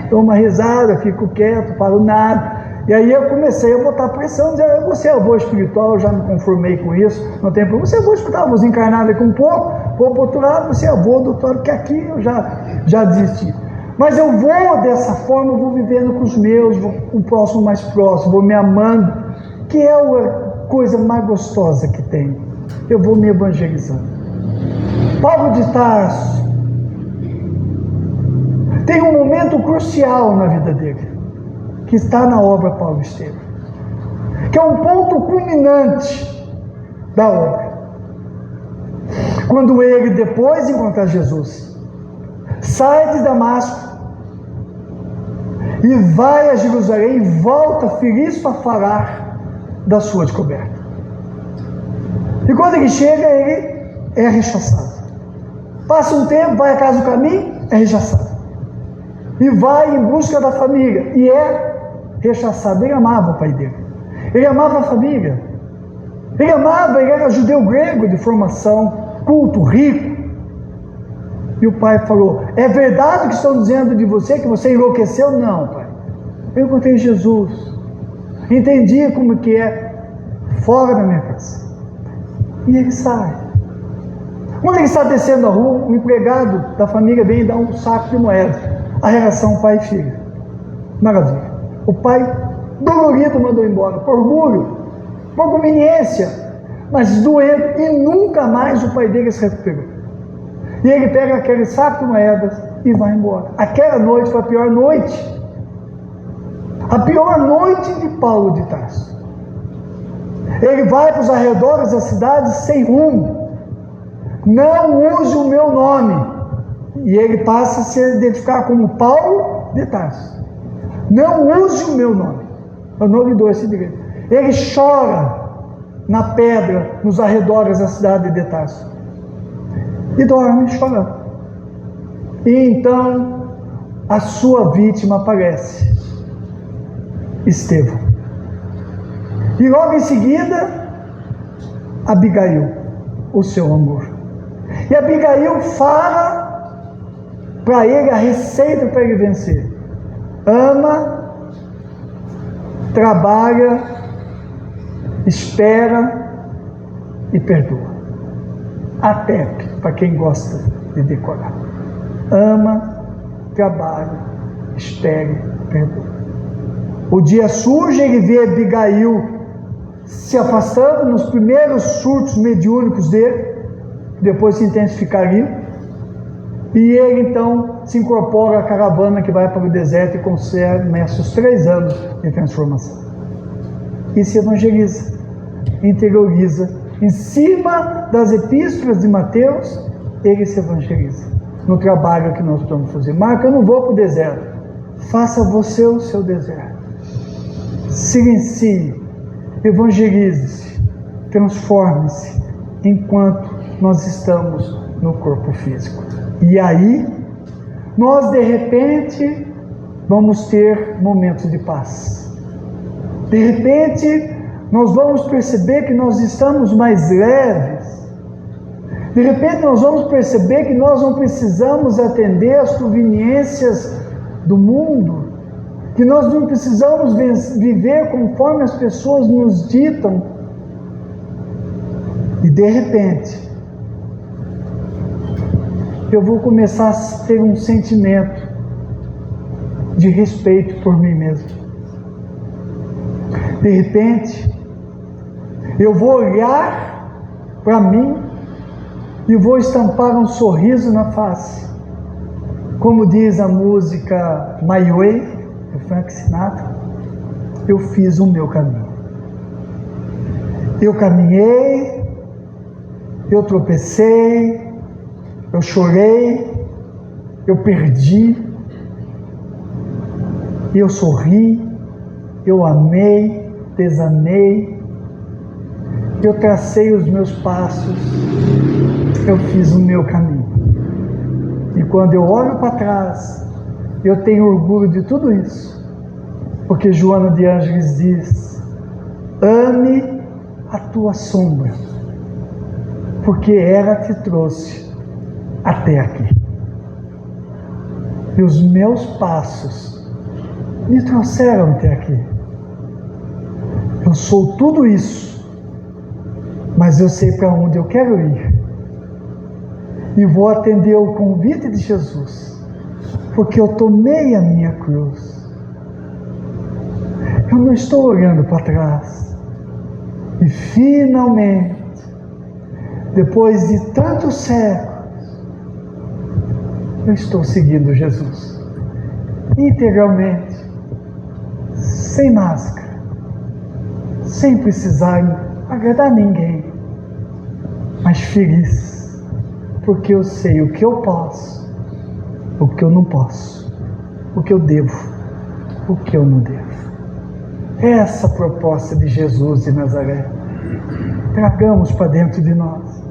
dou uma risada, fico quieto, falo nada. E aí eu comecei a botar pressão, dizer: você é avô espiritual, eu já me conformei com isso, não tem problema. Você é avô espiritual, vou desencarnar daqui um pouco, vou para o outro lado, você é avô, doutor, que aqui eu já desisti. Mas eu vou dessa forma, eu vou vivendo com os meus, vou com o próximo mais próximo, vou me amando, que é a coisa mais gostosa que tem. Eu vou me evangelizando. Paulo de Tarso tem um momento crucial na vida dele, que está na obra Paulo Estevam, que é um ponto culminante da obra. Quando ele, depois de encontrar Jesus, sai de Damasco e vai a Jerusalém e volta feliz para falar da sua descoberta. E quando ele chega, ele é rechaçado. Passa um tempo, vai a casa do caminho, é rechaçado. E vai em busca da família, e é rechaçado. Ele amava o pai dele, ele amava a família, ele era judeu grego de formação, culto, rico. E o pai falou: é verdade o que estão dizendo de você, que você enlouqueceu? Não, pai, eu encontrei Jesus, entendi como que é fora da minha casa. E ele sai. Quando ele está descendo a rua, o empregado da família vem e dá um saco de moedas. A relação pai e filho, maravilha. O pai, dolorido, mandou embora, por orgulho, por conveniência, mas doendo, e nunca mais o pai dele se recuperou. E ele pega aquele saco de moedas e vai embora. Aquela noite foi a pior noite de Paulo de Tarso. Ele vai para os arredores da cidade sem rumo. Não use o meu nome. E ele passa a se identificar como Paulo de Tarso. Não use o meu nome. Eu não lhe dou esse direito. Ele chora na pedra, nos arredores da cidade de Tarso. E dorme chorando. E então a sua vítima aparece, Estevão. E logo em seguida, Abigail, o seu amor. E Abigail fala para ele a receita para ele vencer: ama, trabalha, espera e perdoa. Até para quem gosta de decorar: ama, trabalha, espere, perdoa. O dia surge, ele vê Abigail se afastando nos primeiros surtos mediúnicos dele, depois se intensificariam, e ele então se incorpora à caravana que vai para o deserto e começa os 3 anos de transformação. E se evangeliza, interioriza. Em cima das epístolas de Mateus, ele se evangeliza no trabalho que nós estamos fazendo. Marco, eu não vou para o deserto. Faça você o seu deserto. silencie, evangelize-se, transforme-se enquanto nós estamos no corpo físico. E aí, nós de repente vamos ter momentos de paz. De repente, nós vamos perceber que nós estamos mais leves. De repente, nós vamos perceber que nós não precisamos atender às conveniências do mundo, que nós não precisamos viver conforme as pessoas nos ditam. E de repente, eu vou começar a ter um sentimento de respeito por mim mesmo. De repente, eu vou olhar para mim e vou estampar um sorriso na face. Como diz a música My Way, do Frank Sinatra, eu fiz o meu caminho. Eu caminhei, eu tropecei, eu chorei, eu perdi, eu sorri, eu amei, desamei, eu tracei os meus passos, eu fiz o meu caminho. E quando eu olho para trás, eu tenho orgulho de tudo isso, porque Joana de Ângeles diz: ame a tua sombra, porque ela te trouxe até aqui. E os meus passos me trouxeram até aqui. Eu sou tudo isso, mas eu sei para onde eu quero ir. E vou atender o convite de Jesus, porque eu tomei a minha cruz. Eu não estou olhando para trás. E finalmente, depois de tantos séculos, eu estou seguindo Jesus, integralmente, sem máscara, sem precisar agradar ninguém, mas feliz, porque eu sei o que eu posso, o que eu não posso, o que eu devo, o que eu não devo. Essa a proposta de Jesus de Nazaré. Tragamos para dentro de nós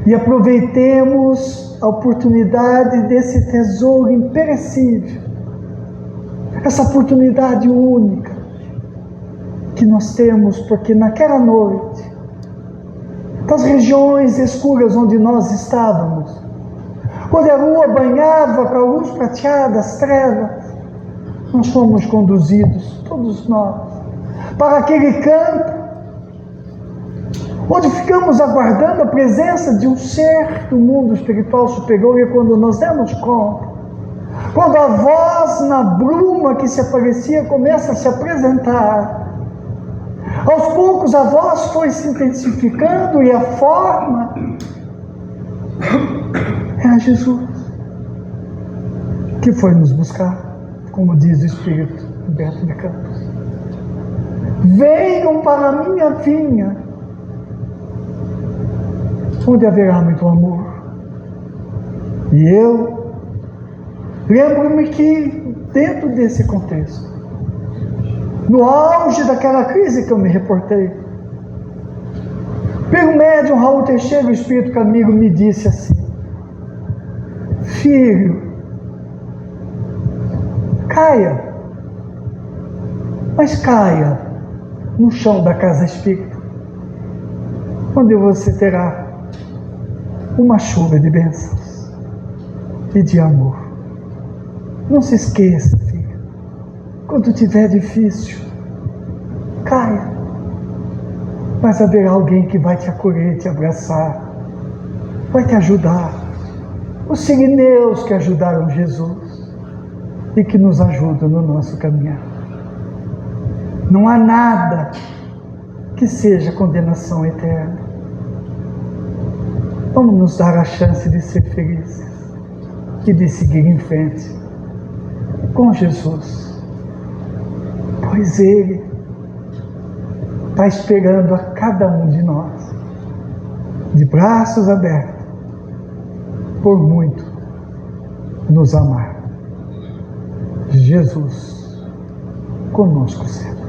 e aproveitemos a oportunidade desse tesouro imperecível, essa oportunidade única que nós temos, porque naquela noite, das regiões escuras onde nós estávamos, quando a lua banhava com a luz prateada as trevas, nós fomos conduzidos, todos nós, para aquele campo onde ficamos aguardando a presença de um ser do mundo espiritual superior. E quando nós demos conta, quando a voz na bruma que se aparecia começa a se apresentar, aos poucos a voz foi se intensificando e a forma era Jesus, que foi nos buscar, como diz o Espírito Humberto de Campos. Venham para a minha vinha, onde haverá muito amor. E eu lembro-me que dentro desse contexto, no auge daquela crise que eu me reportei, pelo médium Raul Teixeira, o espírito que amigo, me disse assim: filho, caia, mas caia no chão da casa espírita, onde você terá uma chuva de bênçãos e de amor. Não se esqueça, filho, quando tiver difícil, caia, mas haverá alguém que vai te acolher, te abraçar, vai te ajudar. Os sirineus que ajudaram Jesus e que nos ajudam no nosso caminhar. Não há nada que seja condenação eterna. Vamos nos dar a chance de ser felizes e de seguir em frente com Jesus, pois Ele está esperando a cada um de nós, de braços abertos, por muito nos amar. Jesus conosco sempre.